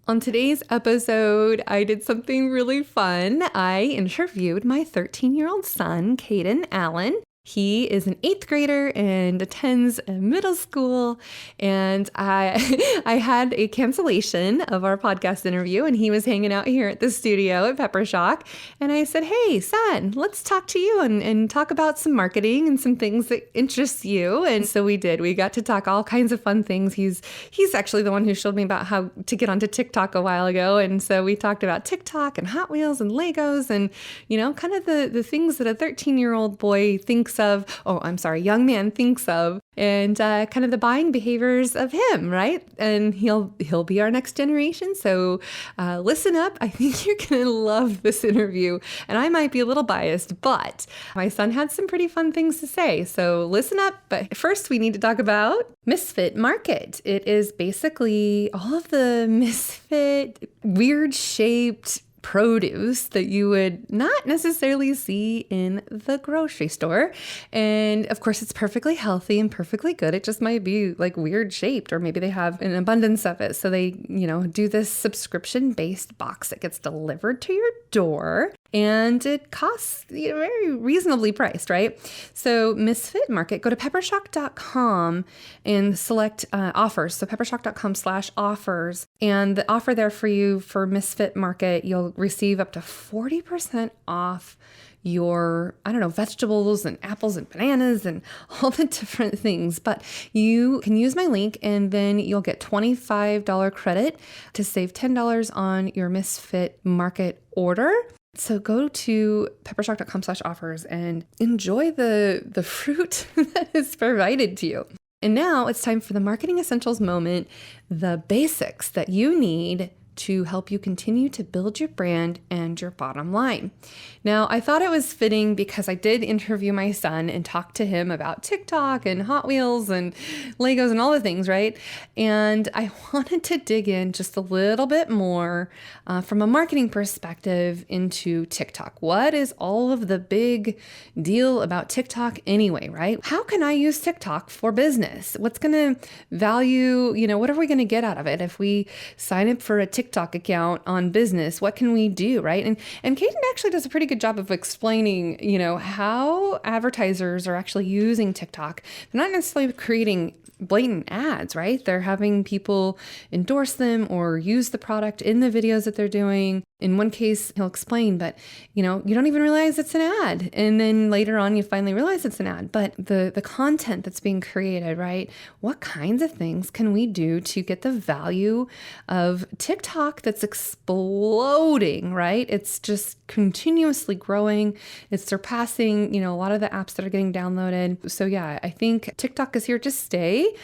On today's episode, I did something really fun. I interviewed my 13-year-old son, Kaden Allen. He is an 8th grader and attends a middle school. And I had a cancellation of our podcast interview, and he was hanging out here at the studio at Peppershock. And I said, hey, son, let's talk to you and talk about some marketing and some things that interest you. And so we did. We got to talk all kinds of fun things. He's actually the one who showed me about how to get onto TikTok a while ago. And so we talked about TikTok and Hot Wheels and Legos and, kind of the things that a 13-year-old boy thinks of, young man thinks of, and kind of the buying behaviors of him, right? And he'll be our next generation. So listen up. I think you're going to love this interview. And I might be a little biased, but my son had some pretty fun things to say. So listen up. But first, we need to talk about Misfit Market. It is basically all of the misfit, weird-shaped produce that you would not necessarily see in the grocery store. And of course, it's perfectly healthy and perfectly good. It just might be like weird shaped, or maybe they have an abundance of it. So they, do this subscription-based box that gets delivered to your door. And it costs very reasonably priced, right? So Misfit Market, go to peppershock.com and select offers. So peppershock.com/offers. And the offer there for you for Misfit Market, you'll receive up to 40% off your, vegetables and apples and bananas and all the different things. But you can use my link and then you'll get $25 credit to save $10 on your Misfit Market order. So go to peppershock.com/offers and enjoy the fruit that is provided to you. And now it's time for the marketing essentials moment, the basics that you need to help you continue to build your brand and your bottom line. Now, I thought it was fitting because I did interview my son and talk to him about TikTok and Hot Wheels and Legos and all the things, right? And I wanted to dig in just a little bit more from a marketing perspective into TikTok. What is all of the big deal about TikTok anyway, right? How can I use TikTok for business? What's going to value, what are we going to get out of it if we sign up for a TikTok account on business? What can we do, right? And Kaden actually does a pretty good job of explaining, how advertisers are actually using TikTok. They're not necessarily creating blatant ads, right? They're having people endorse them or use the product in the videos that they're doing. In one case, he'll explain, but you don't even realize it's an ad. And then later on, you finally realize it's an ad. But the content that's being created, right? What kinds of things can we do to get the value of TikTok that's exploding, right? It's just continuously growing. It's surpassing, a lot of the apps that are getting downloaded. So yeah, I think TikTok is here to stay.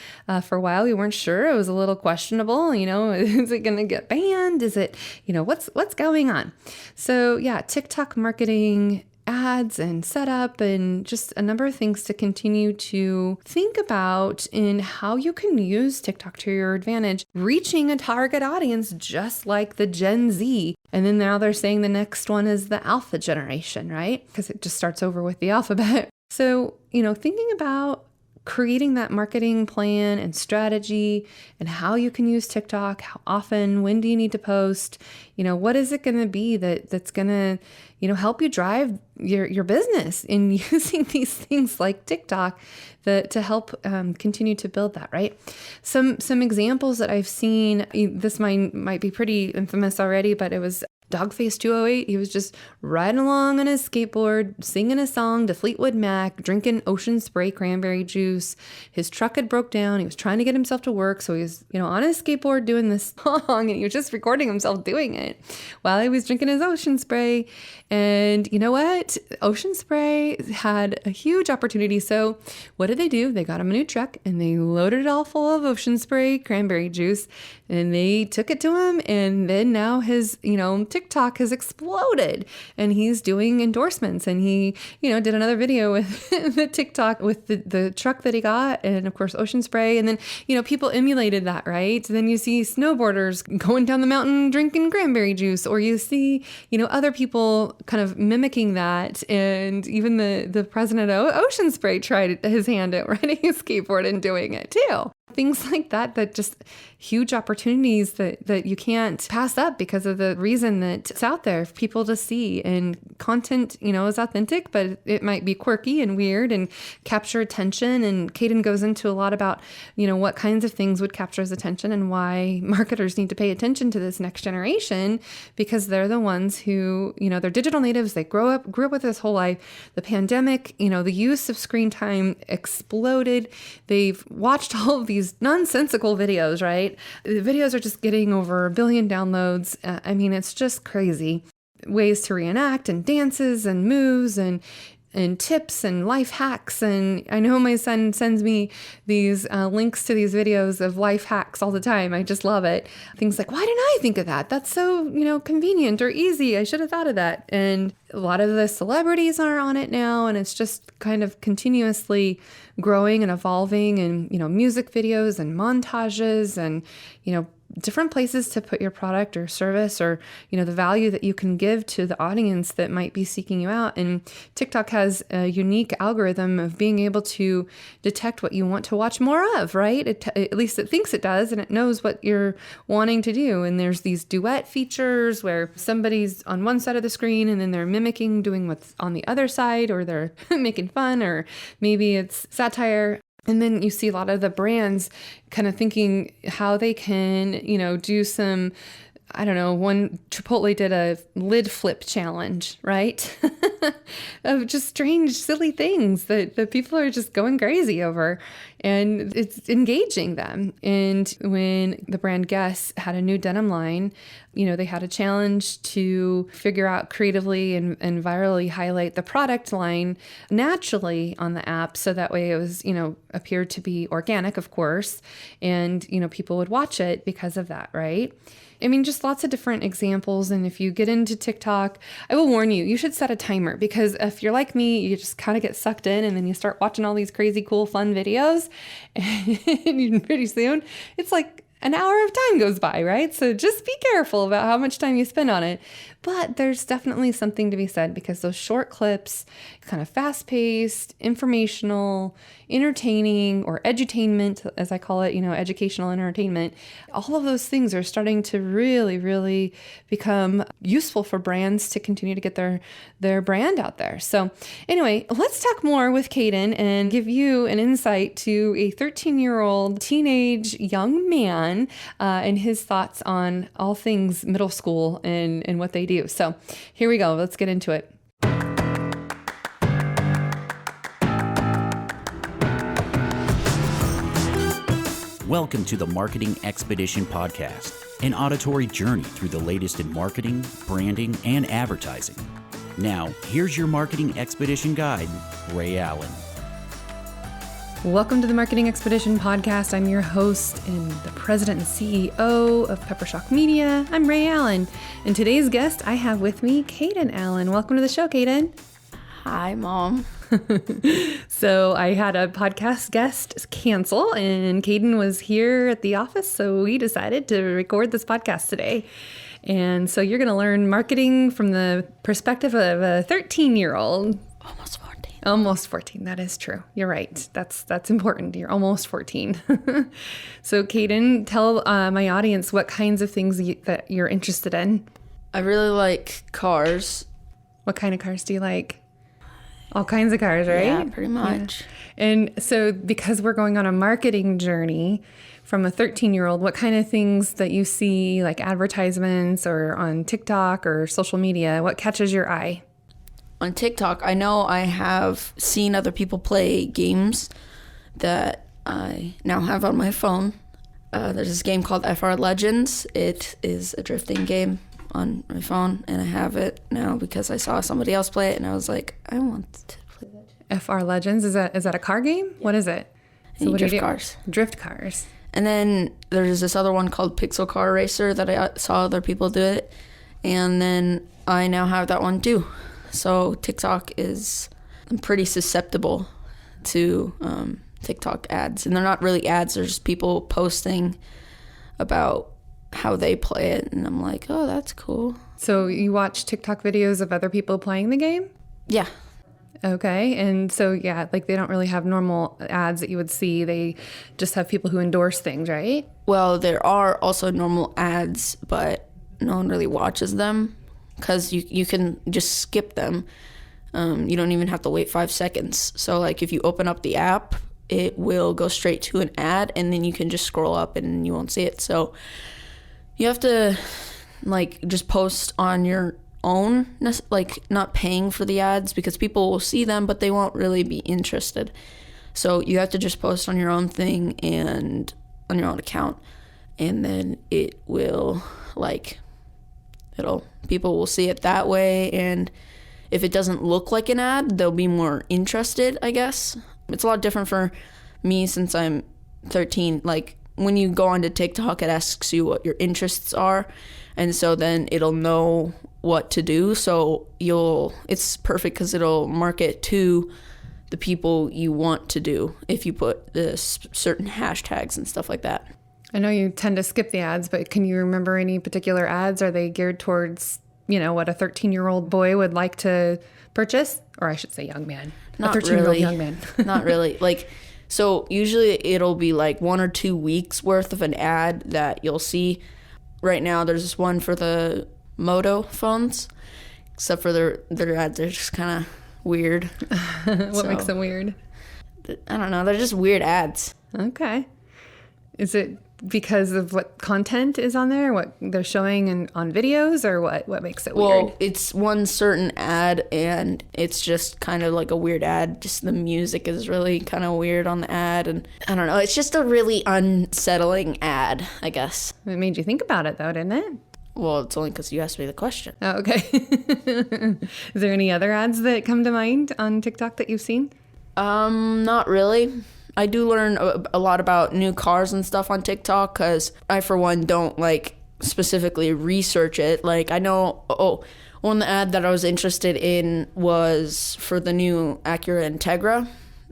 For a while, we weren't sure. It was a little questionable, is it going to get banned? Is it, what's going on? So yeah, TikTok marketing, ads and setup, and just a number of things to continue to think about in how you can use TikTok to your advantage, reaching a target audience just like the Gen Z. And then now they're saying the next one is the alpha generation, right? Because it just starts over with the alphabet. So, thinking about creating that marketing plan and strategy and how you can use TikTok, how often, when do you need to post, what is it going to be that's going to, help you drive your business in using these things like TikTok to help continue to build that, right? Some examples that I've seen, this might be pretty infamous already, but it was Dogface 208. He was just riding along on his skateboard, singing a song to Fleetwood Mac, drinking Ocean Spray cranberry juice. His truck had broke down. He was trying to get himself to work. So he was, on his skateboard doing this song, and he was just recording himself doing it while he was drinking his Ocean Spray. And you know what? Ocean Spray had a huge opportunity. So what did they do? They got him a new truck and they loaded it all full of Ocean Spray cranberry juice, and they took it to him. And then now his, TikTok has exploded, and he's doing endorsements, and he, did another video with the TikTok with the truck that he got, and of course Ocean Spray, and then people emulated that, right? Then you see snowboarders going down the mountain drinking cranberry juice, or you see other people kind of mimicking that, and even the president of Ocean Spray tried his hand at riding a skateboard and doing it too. Things like that just huge opportunities that you can't pass up because of the reason that it's out there for people to see. And content, is authentic, but it might be quirky and weird and capture attention. And Kaden goes into a lot about, what kinds of things would capture his attention and why marketers need to pay attention to this next generation, because they're the ones who, they're digital natives. They grew up with this whole life. The pandemic, the use of screen time exploded. They've watched all of these nonsensical videos, right? The videos are just getting over 1 billion downloads. It's just crazy. Ways to reenact and dances and moves and tips and life hacks. And I know my son sends me these links to these videos of life hacks all the time. I just love it. Things like, why didn't I think of that? That's so, convenient or easy. I should have thought of that. And a lot of the celebrities are on it now, and it's just kind of continuously growing and evolving, and, music videos and montages and, different places to put your product or service, or, the value that you can give to the audience that might be seeking you out. And TikTok has a unique algorithm of being able to detect what you want to watch more of, right? At least it thinks it does, and it knows what you're wanting to do. And there's these duet features where somebody's on one side of the screen and then they're mimicking doing what's on the other side, or they're making fun, or maybe it's satire. And then you see a lot of the brands kind of thinking how they can, do some, one Chipotle did a lid flip challenge, right? Of just strange, silly things that people are just going crazy over, and it's engaging them. And when the brand Guess had a new denim line, they had a challenge to figure out creatively and virally highlight the product line naturally on the app. So that way it was, appeared to be organic, of course, and, people would watch it because of that, right? Just lots of different examples. And if you get into TikTok, I will warn you, you should set a timer, because if you're like me, you just kind of get sucked in and then you start watching all these crazy, cool, fun videos. And pretty soon it's like an hour of time goes by, right? So just be careful about how much time you spend on it. But there's definitely something to be said, because those short clips, kind of fast-paced, informational, entertaining, or edutainment, as I call it, educational entertainment, all of those things are starting to really, really become useful for brands to continue to get their brand out there. So anyway, let's talk more with Kaden and give you an insight to a 13-year-old teenage young man and his thoughts on all things middle school and what they do. So here we go. Let's get into it. Welcome to the Marketing Expedition Podcast, an auditory journey through the latest in marketing, branding, and advertising. Now, here's your Marketing Expedition guide, Rhea Allen. Welcome to the Marketing Expedition Podcast. I'm your host and the president and CEO of Peppershock Media. I'm Rhea Allen. And today's guest I have with me, Kaden Allen. Welcome to the show, Kaden. Hi, Mom. So I had a podcast guest cancel, and Kaden was here at the office, so we decided to record this podcast today. And so you're going to learn marketing from the perspective of a 13-year-old. Almost 14. That is true. You're right. That's important. You're almost 14. So Kaden, tell my audience what kinds of things that you're interested in. I really like cars. What kind of cars do you like? All kinds of cars, right? Yeah, pretty much. Yeah. And so because we're going on a marketing journey from a 13-year-old, what kind of things that you see, like advertisements or on TikTok or social media, what catches your eye? On TikTok, I know I have seen other people play games that I now have on my phone. There's this game called FR Legends. It is a drifting game on my phone, and I have it now because I saw somebody else play it, and I was like, I want to play that. FR Legends, is that a car game? What is it? So drift cars. Drift cars. And then there's this other one called Pixel Car Racer that I saw other people do it, and then I now have that one too. So TikTok I'm pretty susceptible to TikTok ads. And they're not really ads, they're just people posting about how they play it. And I'm like, oh, that's cool. So you watch TikTok videos of other people playing the game? Yeah. Okay. And so, yeah, like they don't really have normal ads that you would see. They just have people who endorse things, right? Well, there are also normal ads, but no one really watches them because you can just skip them. You don't even have to wait 5 seconds. So, like, if you open up the app, it will go straight to an ad, and then you can just scroll up and you won't see it. So you have to, like, just post on your own, like, not paying for the ads, because people will see them, but they won't really be interested. So you have to just post on your own thing and on your own account, and then it will, like, people will see it that way. And if it doesn't look like an ad, they'll be more interested, I guess. It's a lot different for me since I'm 13. Like, when you go onto TikTok, it asks you what your interests are, and so then it'll know what to do. So it's perfect because it'll market to the people you want to do if you put the certain hashtags and stuff like that. I know you tend to skip the ads, but can you remember any particular ads? Are they geared towards, what a 13-year-old boy would like to purchase? Or I should say young man. Not a 13-year-old really. young man. Not really. Like, so usually it'll be like 1 or 2 weeks worth of an ad that you'll see. Right now there's this one for the Moto phones, except for their ads are just kind of weird. What makes them weird? I don't know. They're just weird ads. Okay. Is it because of what content is on there, what they're showing on videos, or what makes it weird? Well, it's one certain ad, and it's just kind of like a weird ad. Just the music is really kind of weird on the ad, and I don't know. It's just a really unsettling ad, I guess. It made you think about it, though, didn't it? Well, it's only because you asked me the question. Oh, okay. Is there any other ads that come to mind on TikTok that you've seen? Not really. I do learn a lot about new cars and stuff on TikTok because I, for one, don't, like, specifically research it. Like, I know, one ad that I was interested in was for the new Acura Integra.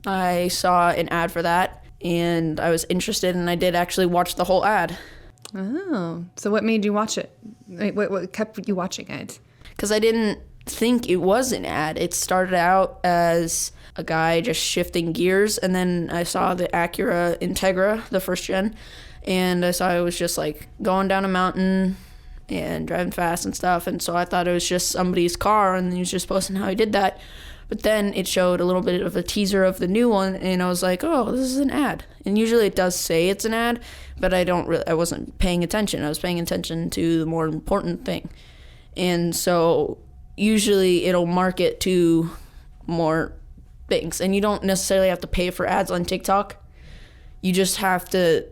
I saw an ad for that, and I was interested, and I did actually watch the whole ad. Oh, so what made you watch it? What kept you watching it? Because I didn't think it was an ad. It started out as a guy just shifting gears, and then I saw the Acura Integra, the first gen, and I saw it was just like going down a mountain and driving fast and stuff, and so I thought it was just somebody's car, and he was just posting how he did that. But then it showed a little bit of a teaser of the new one, and I was like, oh, this is an ad. And usually it does say it's an ad, but I wasn't paying attention. I was paying attention to the more important thing. And so usually it'll market to more things, and you don't necessarily have to pay for ads on TikTok. You just have to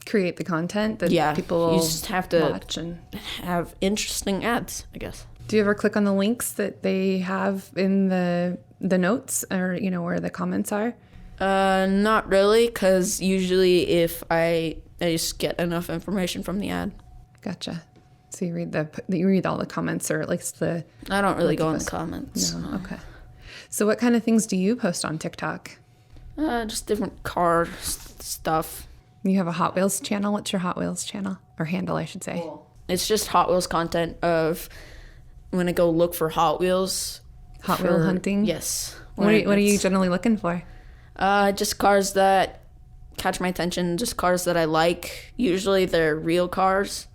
create the content that people will just have to watch and have interesting ads, I guess. Do you ever click on the links that they have in the notes, or where the comments are? Not really, because usually if I just get enough information from the ad. Gotcha. So you read all the comments, or at least the. I don't really go in the comments. No. Okay. So what kind of things do you post on TikTok? Just different car stuff. You have a Hot Wheels channel. What's your Hot Wheels channel, or handle, I should say? Cool. It's just Hot Wheels content of. I'm going to go look for Hot Wheels. Hot Wheel hunting? Yes. What are you generally looking for? Just cars that catch my attention, just cars that I like. Usually they're real cars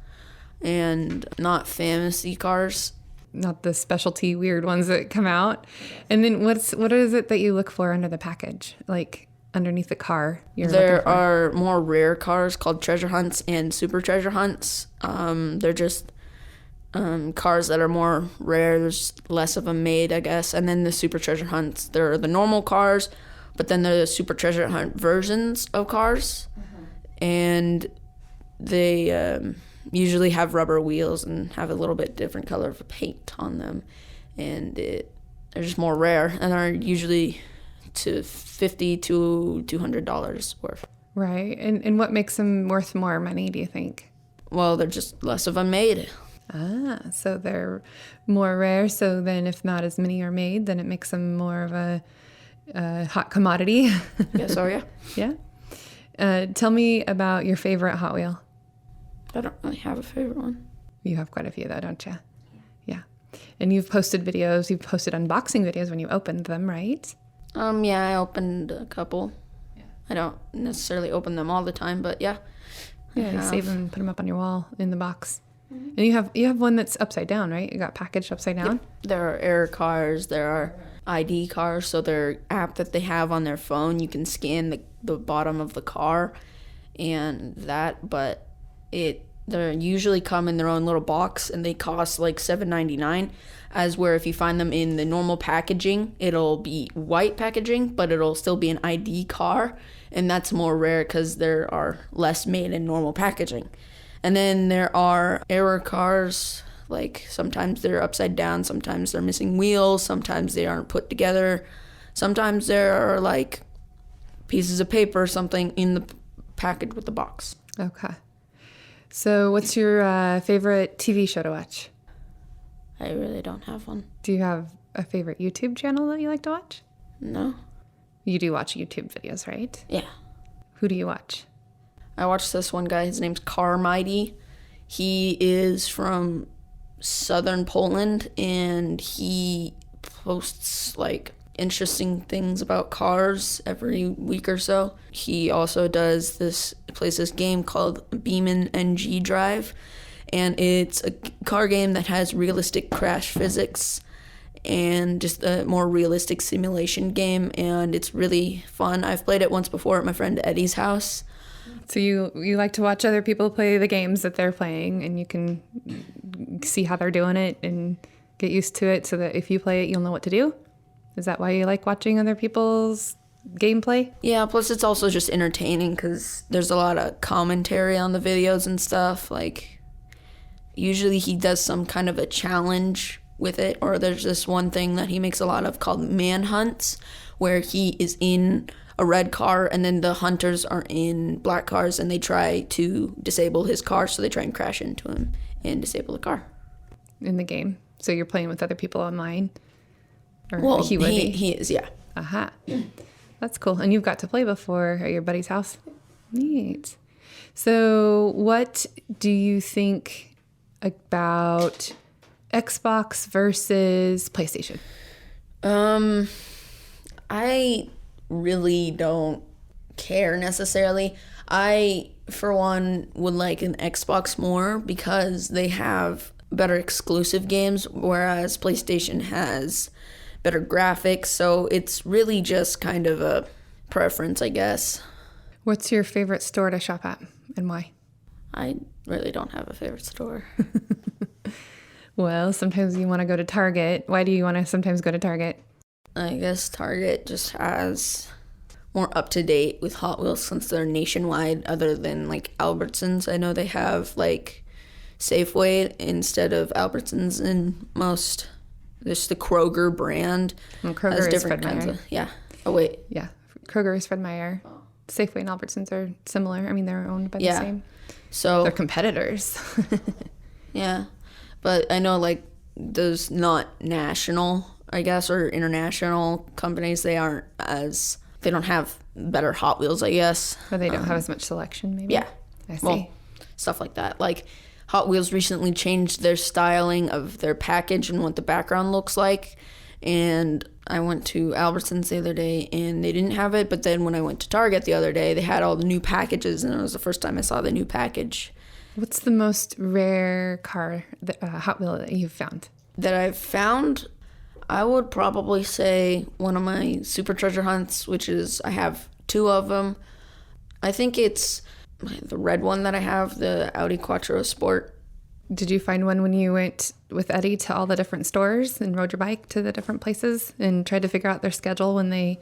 and not fantasy cars. Not the specialty weird ones that come out. And then what is it that you look for under the package? Like underneath the car There are more rare cars called treasure hunts and super treasure hunts. They're just cars that are more rare. There's less of them made, I guess. And then the super treasure hunts, they're the normal cars, but then they're the super treasure hunt versions of cars. And they usually have rubber wheels and have a little bit different color of paint on them. And they're just more rare, and are usually to $50 to $200 worth. Right. And what makes them worth more money, do you think? Well, they're just less of them made. So they're more rare. So then if not as many are made, then it makes them more of a hot commodity. Yes, yeah. Yeah. Tell me about your favorite Hot Wheel. I don't really have a favorite one. You have quite a few though, don't you? Yeah. And you've posted unboxing videos when you opened them, right? Yeah, I opened a couple. Yeah. I don't necessarily open them all the time, but yeah. Yeah, you save them and put them up on your wall in the box. Mm-hmm. And you have one that's upside down, right? You got packaged upside down? Yep. There are error cars, there are ID cars, so their app that they have on their phone, you can scan the bottom of the car and that, but they usually come in their own little box and they cost like $7.99, as where if you find them in the normal packaging, it'll be white packaging, but it'll still be an ID car, and that's more rare because there are less made in normal packaging. And then there are error cars, like sometimes they're upside down, sometimes they're missing wheels, sometimes they aren't put together, sometimes there are like pieces of paper or something in the package with the box. Okay. So what's your favorite TV show to watch? I really don't have one. Do you have a favorite YouTube channel that you like to watch? No. You do watch YouTube videos, right? Yeah. Who do you watch? I watched this one guy. His name's Carmighty. He is from southern Poland, and he posts like interesting things about cars every week or so. He also plays this game called Beeman NG Drive, and it's a car game that has realistic crash physics and just a more realistic simulation game, and it's really fun. I've played it once before at my friend Eddie's house. So you like to watch other people play the games that they're playing, and you can see how they're doing it and get used to it so that if you play it, you'll know what to do? Is that why you like watching other people's gameplay? Yeah, plus it's also just entertaining because there's a lot of commentary on the videos and stuff. Like, usually he does some kind of a challenge with it, or there's this one thing that he makes a lot of called manhunts, where he is in a red car and then the hunters are in black cars and they try to disable his car, so they try and crash into him and disable the car. In the game? So you're playing with other people online? Or well, he is, yeah. Aha. That's cool. And you've got to play before at your buddy's house? Neat. So what do you think about Xbox versus PlayStation? I really don't care necessarily. I, for one, would like an Xbox more because they have better exclusive games, whereas PlayStation has better graphics. So it's really just kind of a preference, I guess. What's your favorite store to shop at and why? I really don't have a favorite store. Well, sometimes you want to go to Target. Why do you want to sometimes go to Target? I guess Target just has more up-to-date with Hot Wheels since they're nationwide, other than like Albertsons. I know they have like Safeway instead of Albertsons in most. There's the Kroger brand. Well, Kroger has different kinds of, yeah. Oh, wait. Yeah. Kroger is Fred Meyer. Oh. Safeway and Albertsons are similar. I mean, they're owned by the same. So they're competitors. Yeah. But I know like those not national, I guess, or international companies, they don't have better Hot Wheels, I guess. Or they don't have as much selection, maybe? Yeah. I see. Well, stuff like that. Like Hot Wheels recently changed their styling of their package and what the background looks like. And I went to Albertsons the other day and they didn't have it. But then when I went to Target the other day, they had all the new packages, and it was the first time I saw the new package. What's the most rare car, Hot Wheel, that you've found? That I've found, I would probably say one of my super treasure hunts, which is, I have 2 of them. I think it's the red one that I have, the Audi Quattro Sport. Did you find one when you went with Eddie to all the different stores and rode your bike to the different places and tried to figure out their schedule when they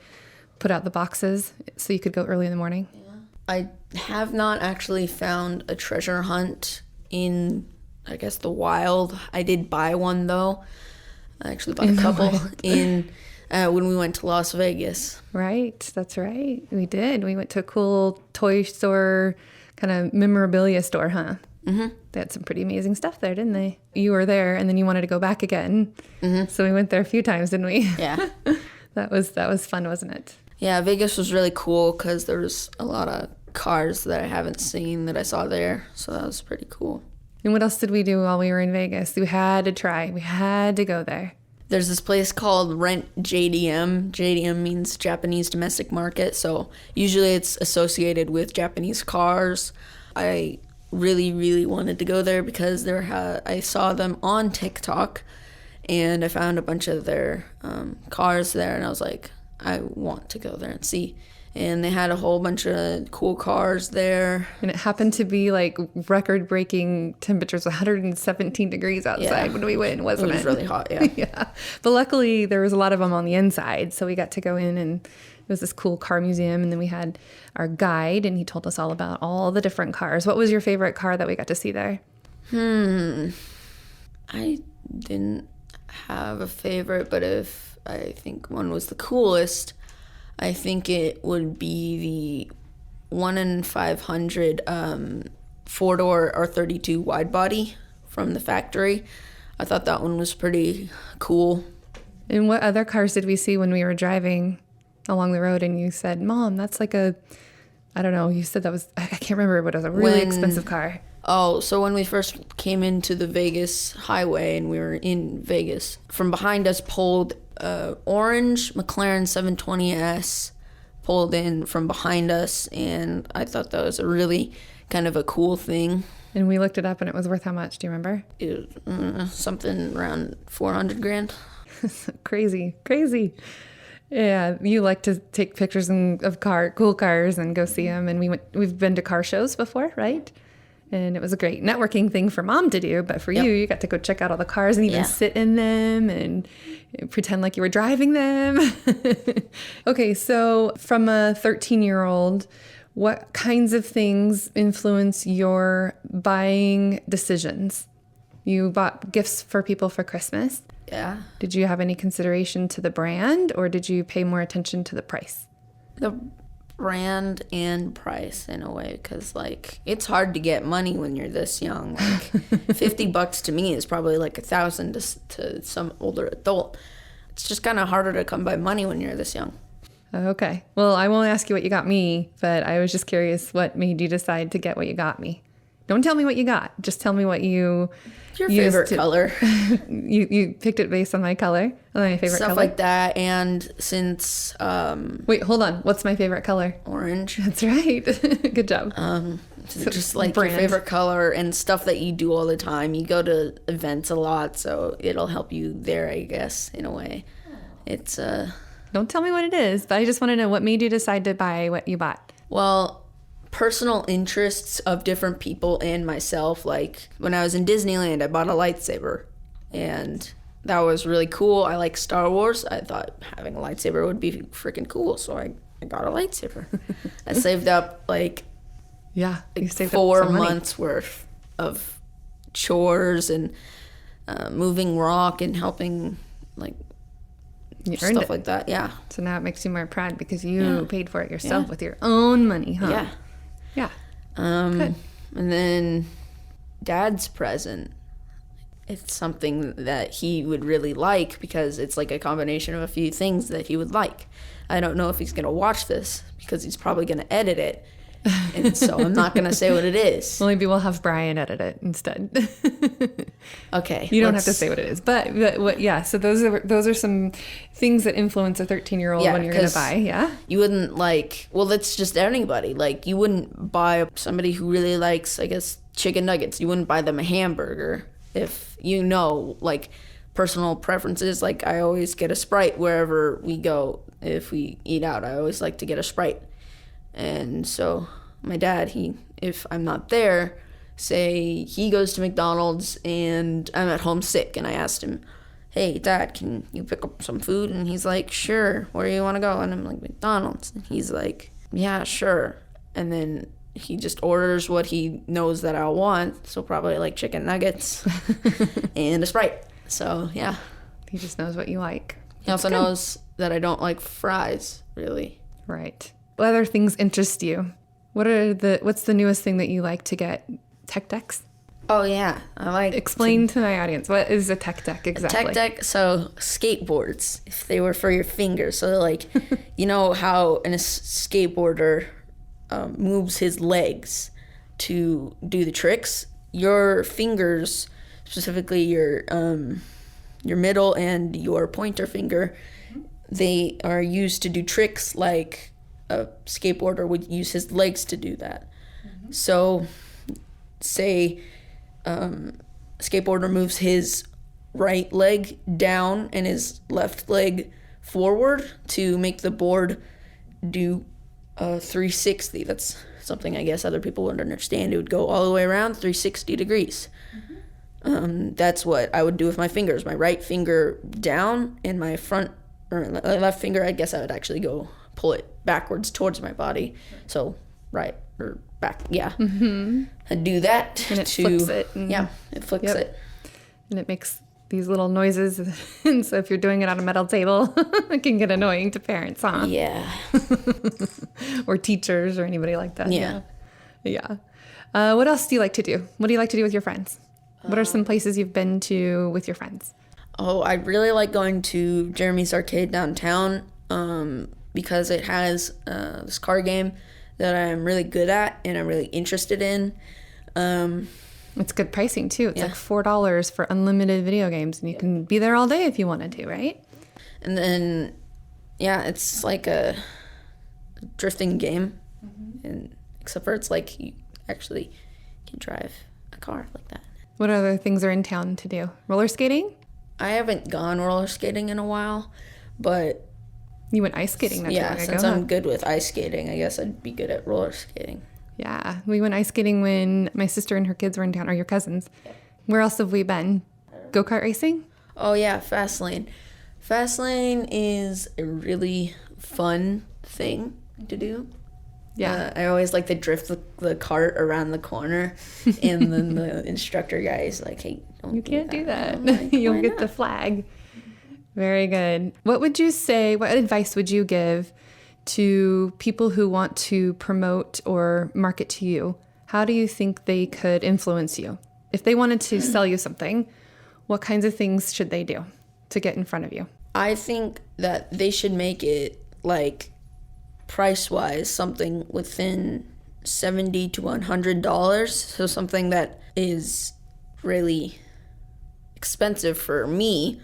put out the boxes so you could go early in the morning? Yeah. I have not actually found a treasure hunt in, I guess, the wild. I did buy one, though. I actually bought a couple when we went to Las Vegas. Right, that's right. We did. We went to a cool toy store, kind of memorabilia store, huh? Mm-hmm. They had some pretty amazing stuff there, didn't they? You were there, and then you wanted to go back again. Mm-hmm. So we went there a few times, didn't we? Yeah. That was fun, wasn't it? Yeah, Vegas was really cool because there was a lot of cars that I haven't seen that I saw there. So that was pretty cool. And what else did we do while we were in Vegas? We had to go there. There's this place called Rent JDM. JDM means Japanese Domestic Market, so usually it's associated with Japanese cars. I really, really wanted to go there because I saw them on TikTok, and I found a bunch of their cars there, and I was like, I want to go there and see. And they had a whole bunch of cool cars there. And it happened to be like record-breaking temperatures, 117 degrees outside when we went, wasn't it? It was really hot, yeah. Yeah. But luckily, there was a lot of them on the inside, so we got to go in, and it was this cool car museum. And then we had our guide, and he told us all about all the different cars. What was your favorite car that we got to see there? I didn't have a favorite, but if I think one was the coolest, I think it would be the 1 in 500 4-door R32 wide body from the factory. I thought that one was pretty cool. And what other cars did we see when we were driving along the road? And you said, Mom, that's like I don't know, you said that was, I can't remember, but it was a really expensive car. Oh, so when we first came into the Vegas highway and we were in Vegas, from behind us pulled orange McLaren 720S pulled in from behind us, and I thought that was a really kind of a cool thing. And we looked it up, and it was worth how much? Do you remember? It was something around $400,000. Crazy. Yeah, you like to take pictures of cool cars and go see them. And we've been to car shows before, right? And it was a great networking thing for Mom to do, but for you got to go check out all the cars and even sit in them and pretend like you were driving them. Okay, so from a 13-year-old, what kinds of things influence your buying decisions? You bought gifts for people for Christmas. Yeah. Did you have any consideration to the brand, or did you pay more attention to the price? The brand and price in a way, because like it's hard to get money when you're this young. Like $50 to me is probably like $1,000 to some older adult. It's just kind of harder to come by money when you're this young. Okay. Well, I won't ask you what you got me, but I was just curious what made you decide to get what you got me. Don't tell me what you got. Just tell me what you Your favorite color. You picked it based on my color? On my favorite Stuff color? like that. And since... Wait, hold on. What's my favorite color? Orange. That's right. Good job. Just like brand. your favorite color and stuff that you do all the time. You go to events a lot, so it'll help you there, I guess, in a way. It's... Don't tell me what it is, but I just want to know what made you decide to buy what you bought. Well... personal interests of different people and myself. Like when I was in Disneyland, I bought a lightsaber, and that was really cool. I like Star Wars. I thought having a lightsaber would be freaking cool, so I got a lightsaber. I saved up like you saved 4 up some money. months worth of chores and moving rock and helping like You earned stuff it. like that. Yeah. So now it makes you more proud because you paid for it yourself with your own money, huh? Yeah. Yeah. And then Dad's present. It's something that he would really like because it's like a combination of a few things that he would like. I don't know if he's going to watch this because he's probably going to edit it. And so I'm not going to say what it is. Well, maybe we'll have Brian edit it instead. Okay. You don't have to say what it is. But so those are some things that influence a 13-year-old when you're going to buy, yeah? You wouldn't that's just anybody. Like, you wouldn't buy somebody who really likes, I guess, chicken nuggets. You wouldn't buy them a hamburger if you know, like, personal preferences. Like, I always get a Sprite wherever we go. If we eat out, I always like to get a Sprite. And so my dad, if I'm not there, say he goes to McDonald's and I'm at home sick, and I asked him, hey, Dad, can you pick up some food? And he's like, sure, where do you want to go? And I'm like, McDonald's. And he's like, yeah, sure. And then he just orders what he knows that I'll want, so probably like chicken nuggets and a Sprite. So, yeah. He just knows what you like. He also knows that I don't like fries, really. Right. What other things interest you? What's the newest thing that you like to get? Tech decks? Oh, yeah. I like... Explain to my audience, what is a tech deck exactly? A tech deck, so skateboards, if they were for your fingers. So, like, you know how a skateboarder moves his legs to do the tricks? your fingers, specifically your middle and your pointer finger, they are used to do tricks like a skateboarder would use his legs to do that. So say skateboarder moves his right leg down and his left leg forward to make the board do a 360. That's something I guess other people would understand. It would go all the way around 360 degrees. That's what I would do with my fingers. My right finger down and my front or left finger, I guess I would actually go pull it backwards towards my body. So right or back, yeah. I'd do that. And it flips it. Yeah, it flips it. And it makes these little noises. And so if you're doing it on a metal table, it can get annoying to parents, huh? Yeah. Or teachers or anybody like that. Yeah. Yeah. What else do you like to do? What do you like to do with your friends? What are some places you've been to with your friends? Oh, I really like going to Jeremy's Arcade downtown because it has this card game that I'm really good at and I'm really interested in. It's good pricing, too. It's like $4 for unlimited video games, and you can be there all day if you wanted to, right? And then, it's like a drifting game, and except for it's like you actually can drive a car like that. What other things are in town to do? Roller skating? I haven't gone roller skating in a while, but... You went ice skating not too long ago. Since I'm good with ice skating, I guess I'd be good at roller skating. Yeah, we went ice skating when my sister and her kids were in town, or your cousins. Where else have we been? Go-kart racing? Oh, yeah, fast lane. Fast lane is a really fun thing to do. Yeah. I always like to drift the cart around the corner, and then the instructor guy is like, hey, don't You can't do that. Like, You'll get the flag. Very good. What would you say, what advice would you give to people who want to promote or market to you? How do you think they could influence you? If they wanted to sell you something, what kinds of things should they do to get in front of you? I think that they should make it like price-wise something within $70 to $100. So something that is really expensive for me.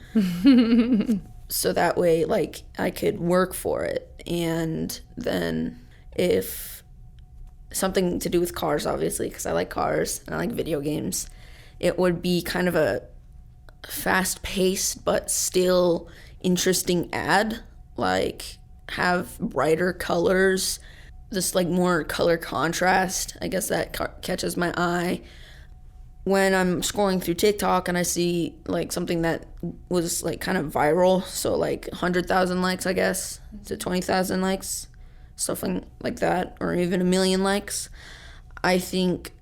So that way, like, I could work for it. And then if something to do with cars, obviously, because I like cars and I like video games, it would be kind of a fast-paced but still interesting ad. Like, have brighter colors, just like more color contrast. I guess that catches my eye. When I'm scrolling through TikTok and I see like something that was like kind of viral, so like 100,000 likes, I guess, to 20,000 likes, something like that, or even 1 million likes, I think,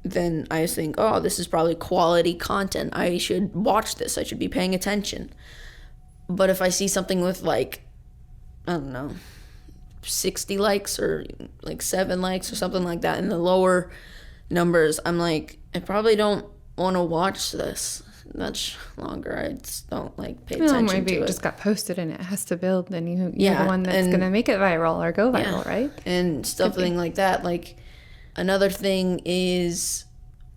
oh, this is probably quality content. I should watch this. I should be paying attention. But if I see something with like, I don't know, 60 likes or like 7 likes or something like that in the lower numbers, I'm like, I probably don't want to watch this much longer. I just don't like pay attention to it. Maybe it just got posted and it has to build, then you're the one that's going to make it viral or go viral, right? And something like that. Like, another thing is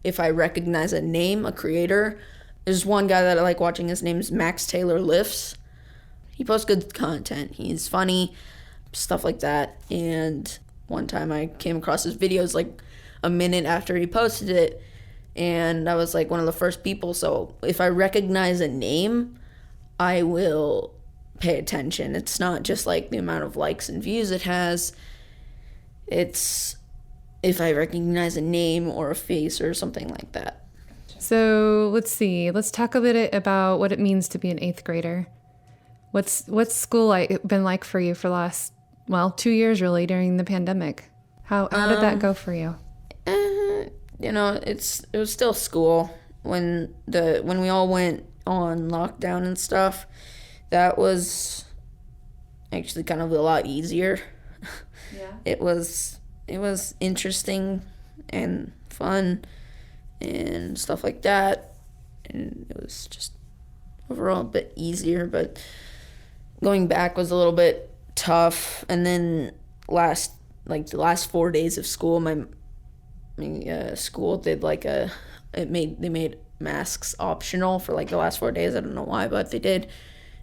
if I recognize a name, a creator. There's one guy that I like watching. His name is Max Taylor Lifts. He posts good content. He's funny, stuff like that. And one time I came across his videos like a minute after he posted it, and I was like one of the first people. So if I recognize a name, I will pay attention. It's not just like the amount of likes and views it has. It's if I recognize a name or a face or something like that. So let's see. Let's talk a bit about what it means to be an 8th grader. What's school been like for you for the last, 2 years really, during the pandemic? How did that go for you? It was still school when we all went on lockdown and stuff. That was actually kind of a lot easier. Yeah. It was interesting and fun and stuff like that, and it was just overall a bit easier, but going back was a little bit tough. And then the last 4 days of school, school did like they made masks optional for like the last 4 days. I don't know why, but they did.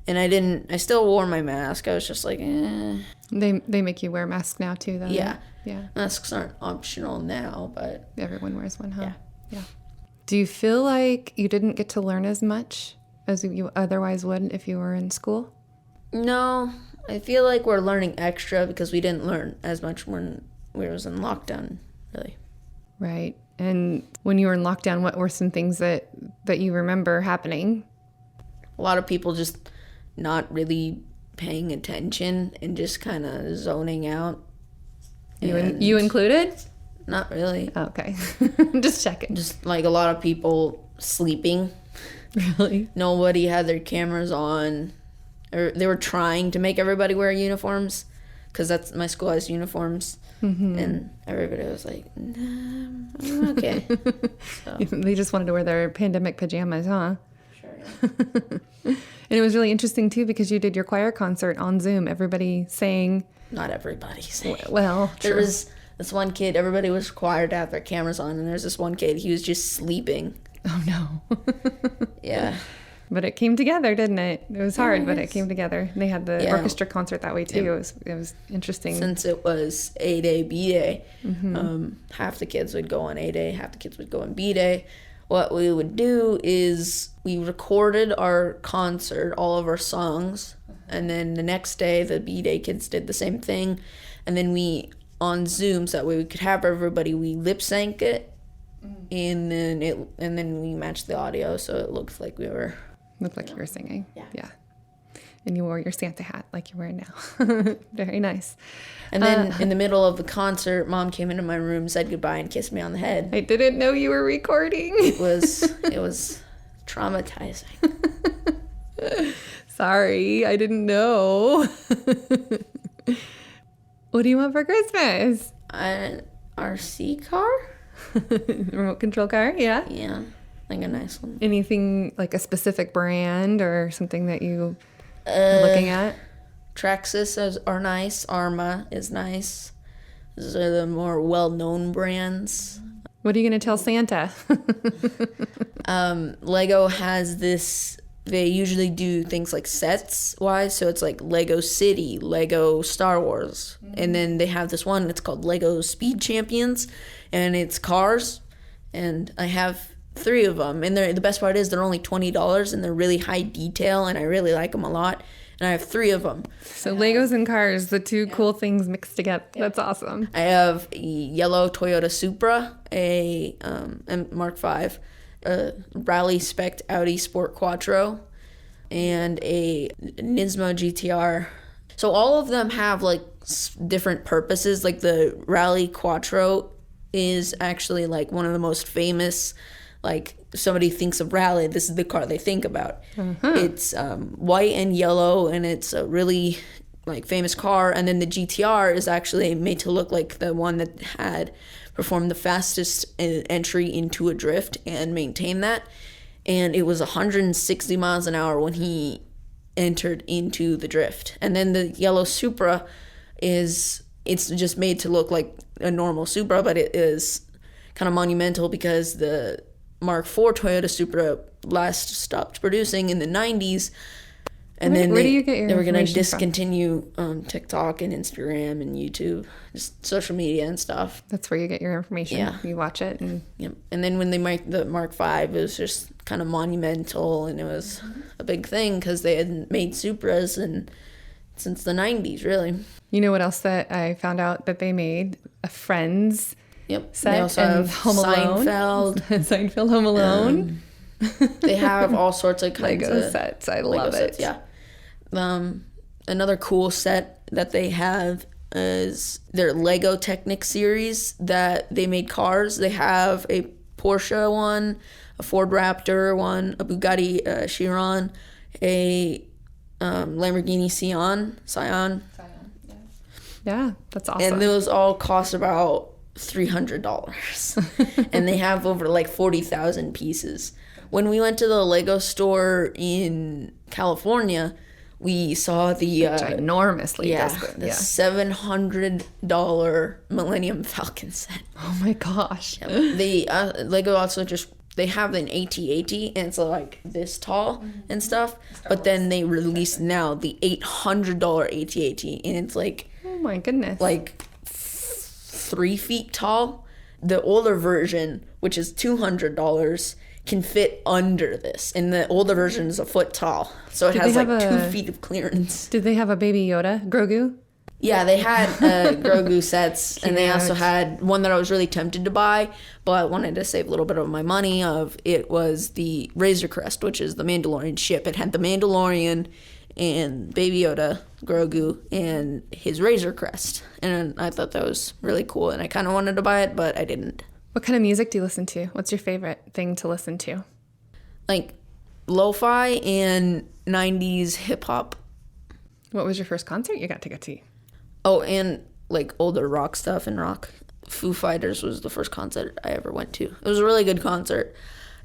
And I still wore my mask. I was just like, eh. They make you wear masks now too, though. Yeah. Right? Yeah. Masks aren't optional now, but everyone wears one, huh? Yeah. Do you feel like you didn't get to learn as much as you otherwise would if you were in school? No, I feel like we're learning extra because we didn't learn as much when we was in lockdown, really. Right. And when you were in lockdown, what were some things that you remember happening? A lot of people just not really paying attention and just kind of zoning out. You included? Not really. Okay. Just checking. Just like a lot of people sleeping. Really? Nobody had their cameras on. Or they were trying to make everybody wear uniforms because my school has uniforms. Mm-hmm. And everybody was like, nah, I'm okay. So. They just wanted to wear their pandemic pajamas, huh? Sure, yeah. And it was really interesting, too, because you did your choir concert on Zoom. Everybody sang. Not everybody sang. Well, true. There was this one kid, everybody was required to have their cameras on, and there's this one kid, he was just sleeping. Oh, no. Yeah. But it came together, didn't it? It was hard, but it came together. They had the orchestra concert that way, too. Yeah. It was interesting. Since it was A-Day, B-Day, half the kids would go on A-Day, half the kids would go on B-Day. What we would do is we recorded our concert, all of our songs, and then the next day the B-Day kids did the same thing. And then we, on Zoom, so that way we could have everybody, we lip-sync it, and then we matched the audio so it looked like we were... Looked like you were singing. Yeah. And you wore your Santa hat like you're wearing now. Very nice. And then in the middle of the concert, Mom came into my room, said goodbye, and kissed me on the head. I didn't know you were recording. It was traumatizing. Sorry, I didn't know. What do you want for Christmas? An RC car? Remote control car, yeah? Yeah, like a nice one. Anything like a specific brand or something that you are looking at? Traxxas are nice. Arma is nice. Those are the more well-known brands. What are you going to tell Santa? Lego has this, they usually do things like sets-wise, so it's like Lego City, Lego Star Wars, and then they have this one, it's called Lego Speed Champions, and it's cars, and I have 3 of them, and the best part is they're only $20, and they're really high detail, and I really like them a lot, and I have 3 of them. So Legos and cars, the two cool things mixed together. Yeah. That's awesome. I have a yellow Toyota Supra, a Mark V, a Rally Spec Audi Sport Quattro, and a Nismo GTR. So all of them have like different purposes. Like the Rally Quattro is actually like one of the most famous, like somebody thinks of rally, this is the car they think about. It's white and yellow, and it's a really like famous car. And then the GTR is actually made to look like the one that had performed the fastest entry into a drift and maintained that. And it was 160 miles an hour when he entered into the drift. And then the yellow Supra it's just made to look like a normal Supra, but it is kind of monumental because the Mark IV Toyota Supra last stopped producing in the 90s. And where do you get your they were going to information discontinue Tik-Tok and Instagram and YouTube, just social media and stuff. That's where you get your information. Yeah. You watch it. Yep. And then when they made the Mark V, it was just kind of monumental, and it was a big thing because they had made Supras since the 90s, really. You know what else that I found out that they made? A Friends set. They also and have Home Alone. Seinfeld, Home Alone. They have all sorts of kinds Lego of sets. I Lego love it. Sets, yeah. Another cool set that they have is their Lego Technic series that they made cars. They have a Porsche one, a Ford Raptor one, a Bugatti Chiron, a Lamborghini Scion. Yeah, that's awesome. And those all cost about $300. And they have over like 40,000 pieces. When we went to the Lego store in California, we saw the Ginormously the $700 Millennium Falcon set. Oh my gosh. Yeah. They Lego also they have an AT-AT, and it's like this tall and stuff. But then they released now the $800 AT-AT, and it's like, oh my goodness, like 3 feet tall. The older version, which is $200, can fit under this, and the older version is a foot tall, so it has like 2 feet of clearance. Did they have a Baby Yoda, Grogu? Yeah, they had Grogu sets, and they also had one that I was really tempted to buy, but wanted to save a little bit of my money. It was the Razor Crest, which is the Mandalorian ship. It had the Mandalorian and Baby Yoda, Grogu, and his Razor Crest, and I thought that was really cool, and I kind of wanted to buy it, but I didn't. What kind of music do you listen to? What's your favorite thing to listen to? Like lo-fi and 90s hip-hop. What was your first concert you got to go to? Oh, and like older rock stuff and rock. Foo Fighters was the first concert I ever went to. It was a really good concert.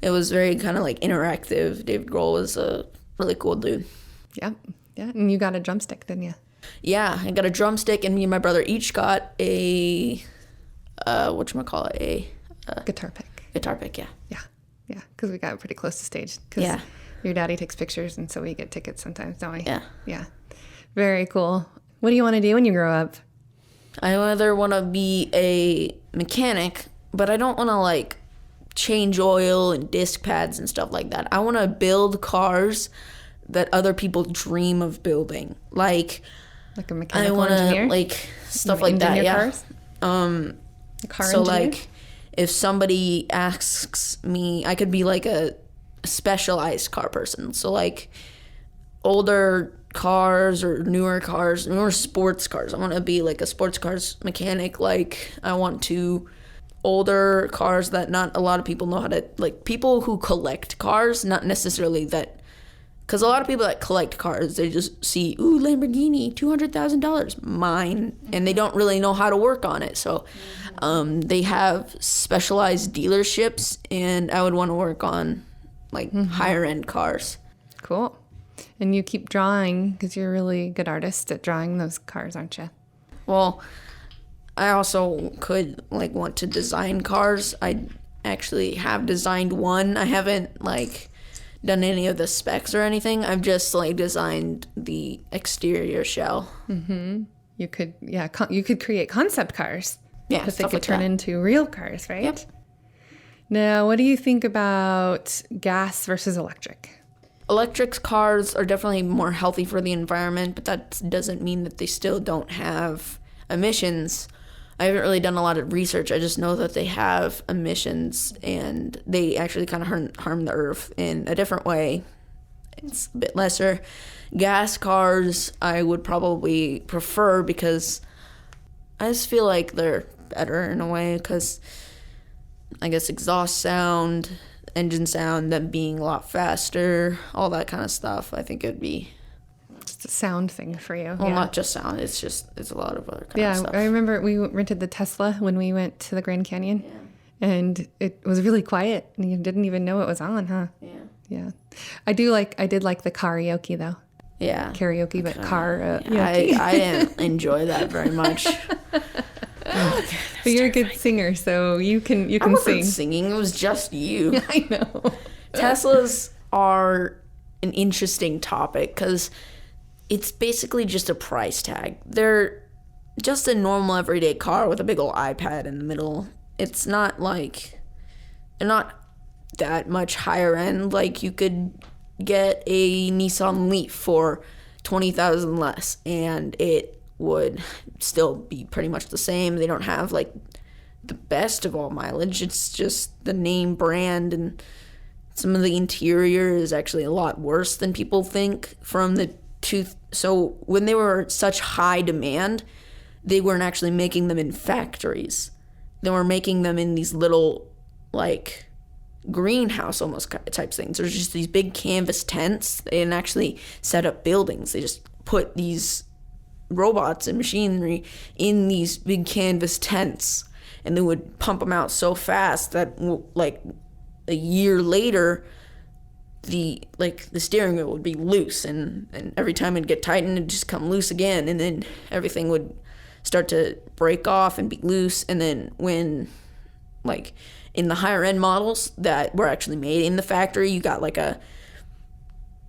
It was very kind of like interactive. David Grohl was a really cool dude. Yeah. And you got a drumstick, didn't you? Yeah, I got a drumstick, and me and my brother each got a guitar pick. Guitar pick, yeah. Yeah, because we got pretty close to stage. Yeah. Your daddy takes pictures, and so we get tickets sometimes, don't we? Yeah. Very cool. What do you want to do when you grow up? I either want to be a mechanic, but I don't want to like change oil and disc pads and stuff like that. I want to build cars that other people dream of building. Like a mechanical engineer? Like stuff like that, yeah. Cars? A car engineer? Like if somebody asks me, I could be like a specialized car person. So like older cars or newer sports cars. I want to be like a sports cars mechanic. Like I want to older cars that not a lot of people know how to, like people who collect cars, not necessarily that, because a lot of people that collect cars, they just see, ooh, Lamborghini, $200,000, mine, and they don't really know how to work on it. So they have specialized dealerships, and I would want to work on like higher end cars. Cool. And you keep drawing because you're a really good artist at drawing those cars, aren't you? Well, I also could like want to design cars. I actually have designed one. I haven't like done any of the specs or anything. I've just like designed the exterior shell. Mm-hmm. You could, you could create concept cars. Yeah, that they could turn into real cars, right? Yep. Now, what do you think about gas versus electric? Electric cars are definitely more healthy for the environment, but that doesn't mean that they still don't have emissions. I haven't really done a lot of research. I just know that they have emissions, and they actually kind of harm the earth in a different way. It's a bit lesser. Gas cars I would probably prefer because I just feel like they're better in a way, because I guess exhaust sound, engine sound, them being a lot faster, all that kind of stuff. I think it'd be just a sound thing for you. Well, not just sound. It's a lot of other kind of stuff. Yeah, I remember we rented the Tesla when we went to the Grand Canyon, and it was really quiet, and you didn't even know it was on, huh? Yeah. I did like the karaoke though. Yeah. Karaoke, but car. I didn't enjoy that very much. Oh, but you're a good singer, so you can sing. I wasn't singing. It was just you. I know. Teslas are an interesting topic because it's basically just a price tag. They're just a normal everyday car with a big old iPad in the middle. It's not like they're not that much higher end. Like you could get a Nissan Leaf for $20,000 less, and it would still be pretty much the same. They don't have like the best of all mileage. It's just the name brand, and some of the interior is actually a lot worse than people think from the so when they were such high demand, they weren't actually making them in factories. They were making them in these little like greenhouse almost type things. There's just these big canvas tents. They didn't actually set up buildings. They just put these robots and machinery in these big canvas tents, and they would pump them out so fast that like a year later the steering wheel would be loose, and every time it'd get tightened, it'd just come loose again, and then everything would start to break off and be loose. And then when, like, in the higher end models that were actually made in the factory, you got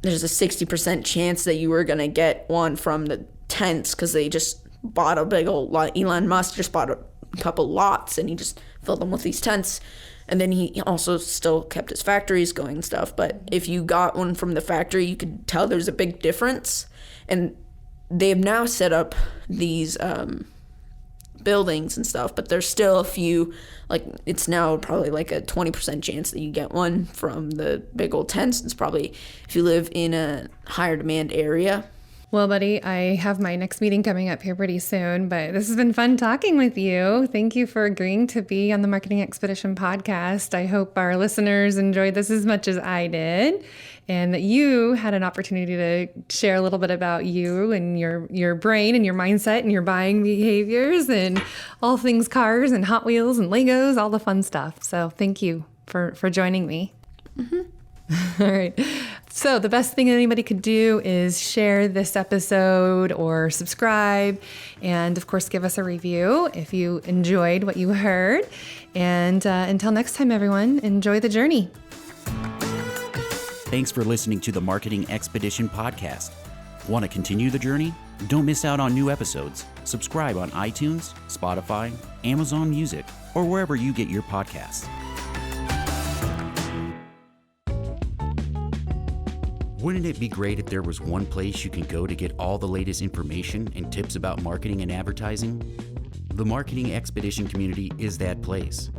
there's a 60% chance that you were gonna get one from the tents, because they just bought a big old lot. Elon Musk just bought a couple lots, and he just filled them with these tents. And then he also still kept his factories going and stuff. But if you got one from the factory, you could tell there's a big difference. And they've now set up these buildings and stuff, but there's still a few, it's now probably a 20% chance that you get one from the big old tents. It's probably if you live in a higher demand area. Well, buddy, I have my next meeting coming up here pretty soon, but this has been fun talking with you. Thank you for agreeing to be on the Marketing Expedition podcast. I hope our listeners enjoyed this as much as I did, and that you had an opportunity to share a little bit about you and your brain and your mindset and your buying behaviors and all things cars and Hot Wheels and Legos, all the fun stuff. So thank you for joining me. Mm-hmm. All right. So the best thing anybody could do is share this episode or subscribe, and of course give us a review if you enjoyed what you heard. And until next time, everyone, enjoy the journey. Thanks for listening to the Marketing Expedition podcast. Want to continue the journey? Don't miss out on new episodes. Subscribe on iTunes, Spotify, Amazon Music, or wherever you get your podcasts. Wouldn't it be great if there was one place you can go to get all the latest information and tips about marketing and advertising? The Marketing Expedition community is that place.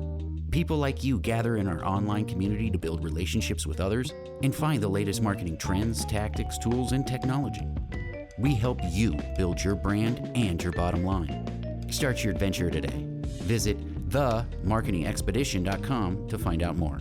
People like you gather in our online community to build relationships with others and find the latest marketing trends, tactics, tools, and technology. We help you build your brand and your bottom line. Start your adventure today. Visit themarketingexpedition.com to find out more.